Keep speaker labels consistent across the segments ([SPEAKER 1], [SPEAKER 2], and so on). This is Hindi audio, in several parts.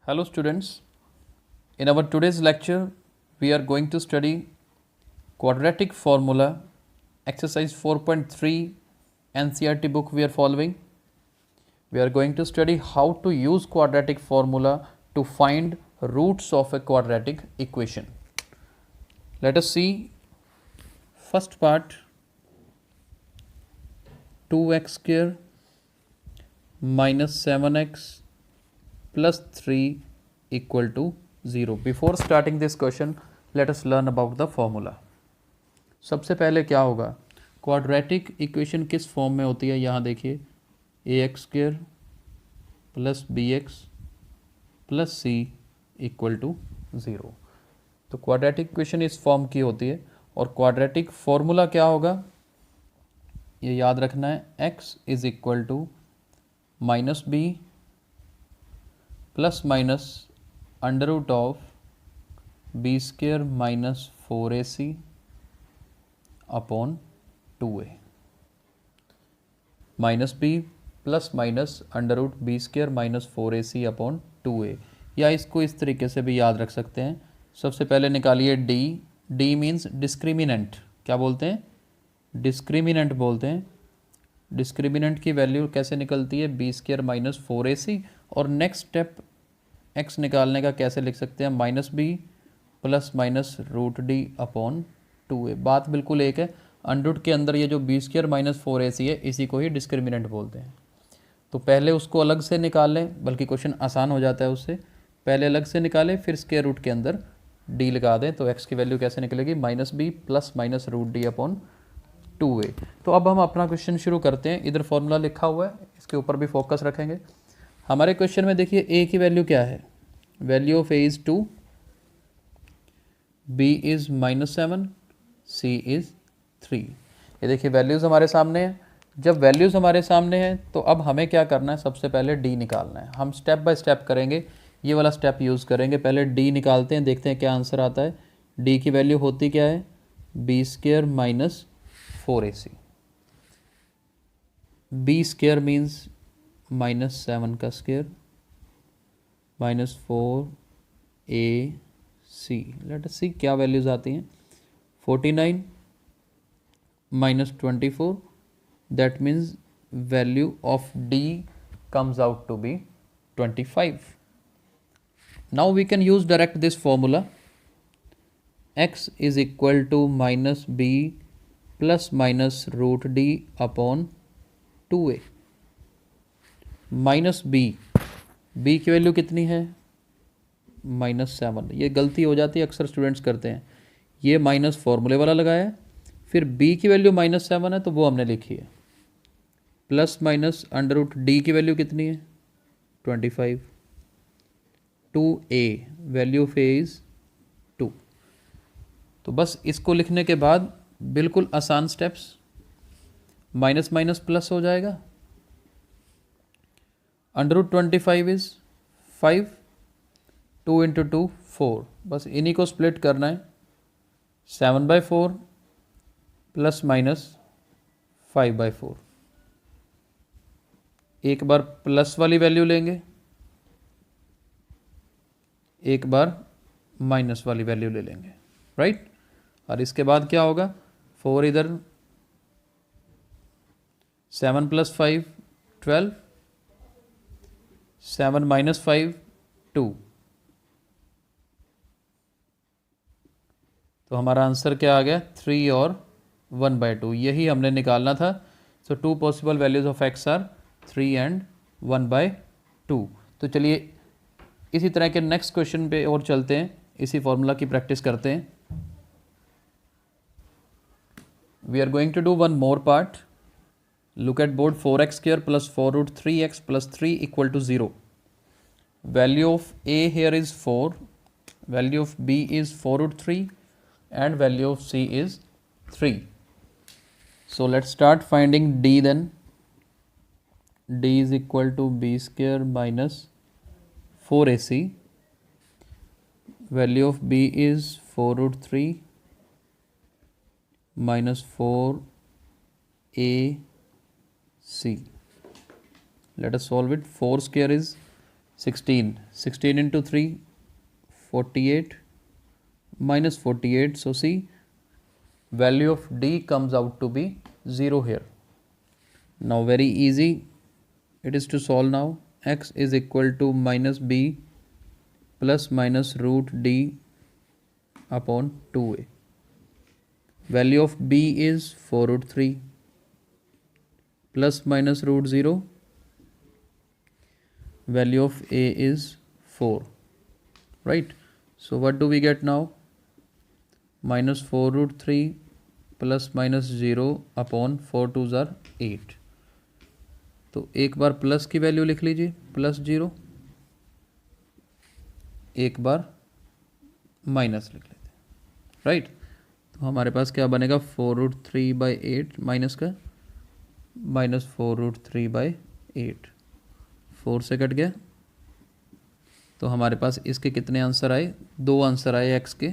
[SPEAKER 1] Hello students, in our today's lecture we are going to study quadratic formula exercise 4.3 NCERT book we are following. We are going to study how to use quadratic formula to find roots of a quadratic equation. Let us see first part 2x square minus 7x plus 3 equal to 0. Before starting this question, let us learn about the formula. सबसे पहले क्या होगा, क्वाड्रेटिक इक्वेशन किस फॉर्म में होती है. यहाँ देखिए a x square plus b x plus c equal to 0. तो क्वाड्रेटिक इक्वेशन इस फॉर्म की होती है और क्वाड्रेटिक फॉर्मूला क्या होगा ये याद रखना है. x is equal to minus b plus minus under root of b square minus 4ac upon 2a. Minus b plus minus under root b square minus 4ac upon 2a. या इसको इस तरीके से भी याद रख सकते हैं. सबसे पहले निकालिए d. d means discriminant. क्या बोलते हैं? डिस्क्रिमिनेंट बोलते हैं. डिस्क्रिमिनेंट की वैल्यू कैसे निकलती है? B square minus 4ac. और नेक्स्ट स्टेप x निकालने का कैसे लिख सकते हैं? Minus b plus minus root D upon 2a. बात बिल्कुल एक है. अंडर रूट के अंदर ये जो बी स्क्र माइनस 4ac है इसी को ही डिस्क्रिमिनेंट बोलते हैं. तो पहले उसको अलग से निकाल लें, बल्कि क्वेश्चन आसान हो जाता है उससे. पहले अलग से निकालें, फिर स्क्वायर रूट के अंदर डी लगा दें तो x की वैल्यू कैसे निकलेगी? Minus b plus minus root D upon 2a. तो अब हम अपना क्वेश्चन शुरू करते हैं. इधर फॉर्मूला लिखा हुआ है, इसके ऊपर भी फोकस रखेंगे. हमारे क्वेश्चन में देखिए a की वैल्यू क्या है? Value of a is 2, b is minus 7, c is 3. ये देखिए वैल्यूज़ हमारे सामने हैं. जब वैल्यूज़ हमारे सामने हैं तो अब हमें क्या करना है? सबसे पहले d निकालना है. हम स्टेप बाय स्टेप करेंगे, ये वाला स्टेप यूज़ करेंगे. पहले d निकालते हैं, देखते हैं क्या आंसर आता है. d की वैल्यू होती क्या है? B square minus 4ac. B square means minus 7 का square minus 4ac. Let us see क्या वैल्यूज़ आती हैं. 49 minus 24, that means value of d comes out to be 25. Now we can use direct this formula. x is equal to minus b plus minus root d upon 2a. Minus b, b की वैल्यू कितनी है? माइनस 7. ये गलती हो जाती है, अक्सर स्टूडेंट्स करते हैं. ये माइनस फॉर्मूले वाला लगाया है, फिर b की वैल्यू माइनस 7 है तो वो हमने लिखी है. Plus minus under root D की वैल्यू कितनी है? 25. 2a, value of a is 2. तो बस इसको लिखने के बाद बिल्कुल आसान स्टेप्स. माइनस माइनस प्लस हो जाएगा. Under root 25 is 5, 2 into 2 4. बस इन्हीं को स्प्लिट करना है. 7/4 प्लस माइनस 5/4. एक बार प्लस वाली वैल्यू लेंगे, एक बार माइनस वाली वैल्यू ले लेंगे, राइट. और इसके बाद क्या होगा? 4 इधर, 7 प्लस 5 12, 7 माइनस 5 2. तो हमारा आंसर क्या आ गया? 3 और 1/2. यही हमने निकालना था. So 2 possible values of x are 3 and 1/2. तो चलिए इसी तरह के नेक्स्ट क्वेश्चन पे और चलते हैं, इसी फॉर्मूला की प्रैक्टिस करते हैं. We are going to do one more part. Look at board. 4x square plus 4 root 3x plus 3 equal to 0. Value of a here is 4, value of b is 4 root 3 and value of c is 3. So let's start finding d then. d is equal to b square minus 4ac. Value of b is 4 root 3 minus 4a C. Let us solve it. 4 square is 16 into 3 48 minus 48. So see, value of D comes out to be 0 here. Now very easy it is to solve now. X is equal to minus B plus minus root D upon 2a. Value of B is 4 root 3 plus minus root 0. Value of A is 4, right? So what do we get now? Minus 4 root 3 plus minus 0 upon 4 2s are 8. तो एक बार प्लस की वैल्यू लिख लीजिए, प्लस 0, एक बार माइनस लिख लेते हैं, राइट? तो हमारे पास क्या बनेगा? 4 रूट 3 बाई 8 माइनस का माइनस 4 रूट 3 बाई 8, 4 से कट गया। तो हमारे पास इसके कितने आंसर आए? 2 आंसर आए एक्स के,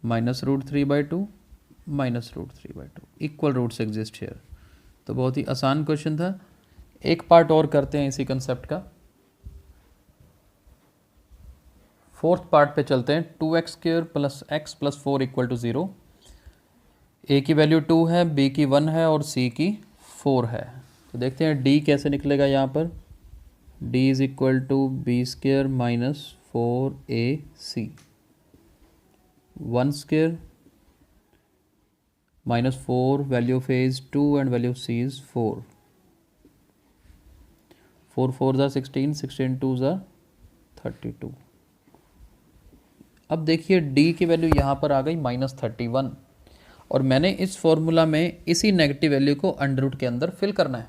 [SPEAKER 1] minus root 3 by 2 minus root 3 by 2, equal roots exist here. तो बहुत ही आसान क्वेश्चन था। एक पार्ट और करते हैं इसी कंसेप्ट का, फोर्थ पार्ट पे चलते हैं। 2x square plus x plus 4 equal to 0। A की वैल्यू 2 है, बी की 1 है और सी की 4 है। तो देखते हैं डी कैसे निकलेगा यहाँ पर। D is equal to b square minus 4ac, 1 square minus 4, value of A is 2 and value of C is 4. 4 4s are 16, 16 2s are 32. अब देखिए D की वैल्यू यहाँ पर आ गई -31 और मैंने इस फॉर्मूला में इसी नेगेटिव वैल्यू को अंडर रूट के अंदर फिल करना है,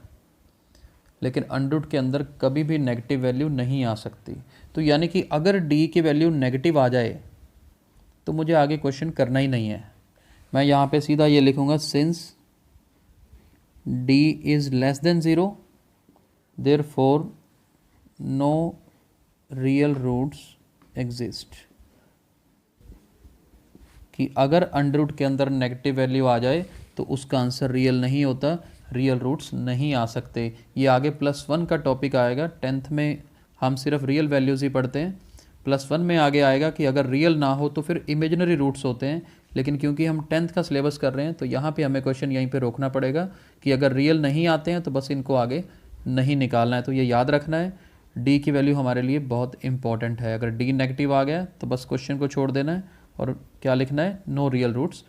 [SPEAKER 1] लेकिन अंडर रूट के अंदर कभी भी नेगेटिव वैल्यू नहीं आ सकती। तो यानी कि अगर D की वैल्यू नेगेटिव आ जाए तो मुझे आगे क्वेश्चन करना ही नहीं है। मैं यहाँ पे सीधा ये लिखूँगा, since D is less than 0 therefore no real roots exist. कि अगर अंडर रूट के अंदर नेगेटिव वैल्यू आ जाए तो उसका आंसर रियल नहीं होता, रियल रूट्स नहीं आ सकते। ये आगे +1 का टॉपिक आएगा, 10th में हम सिर्फ रियल वैल्यूज़ ही पढ़ते हैं। +1 में आगे आएगा कि अगर रियल ना हो तो फिर इमेजिनरी रूट्स होते हैं, लेकिन क्योंकि हम 10th का सिलेबस कर रहे हैं तो यहाँ पे हमें क्वेश्चन यहीं पे रोकना पड़ेगा कि अगर रियल नहीं आते हैं तो बस इनको आगे नहीं निकालना है। तो ये याद रखना है, डी की वैल्यू हमारे लिए बहुत इंपॉर्टेंट है। अगर डी नेगेटिव आ गया तो बस क्वेश्चन को छोड़ देना है और क्या लिखना है? No real roots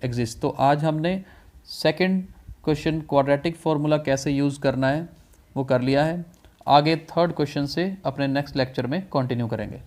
[SPEAKER 1] exist. तो आज हमने सेकेंड क्वेश्चन क्वाड्रेटिक फार्मूला कैसे यूज़ करना है वो कर लिया है। आगे थर्ड क्वेश्चन से अपने नेक्स्ट लेक्चर में कंटिन्यू करेंगे।